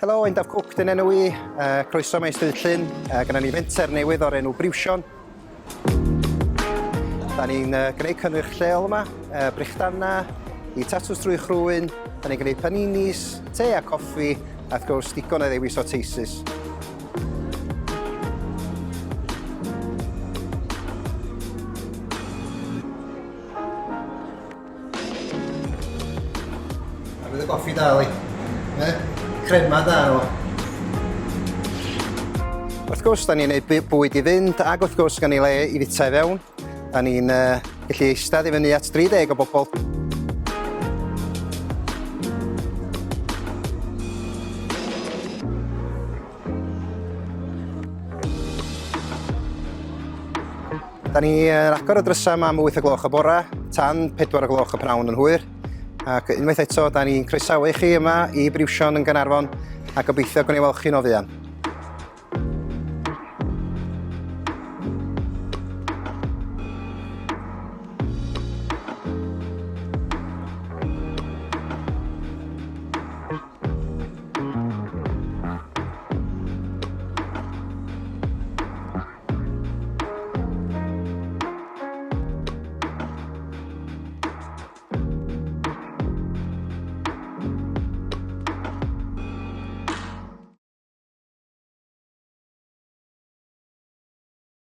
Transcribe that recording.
Helo, Endaf Cwc dyn enw I, croeso mewn Strydd Llyn, gyda ni fenter newydd o'r enw Briwsion. Da ni'n gwneud cynnyrch lleol yma, brechdannau, I tatws drwy chrwyn, da ni'n gwneud paninis, te a coffi, a wrth gwrs digon o ddewis o teisys. A bydd y goffi dal I. Crema da nhw. Wrth gwrs, da ni'n gwneud bwyd I fynd, ac wrth gwrs gan I le I fita I fewn. Da ni'n gallu eistedd I fyny at 30 o bobl. Da ni'n agor y drysau yma am 8 o gloch y bora, tan 4 o gloch y pnawn yn hwyr. Ac unwaith eto, da ni'n croesawu chi yma I Briwsion yn Caernarfon a gobeithio gwneud welch chi'n o fuan.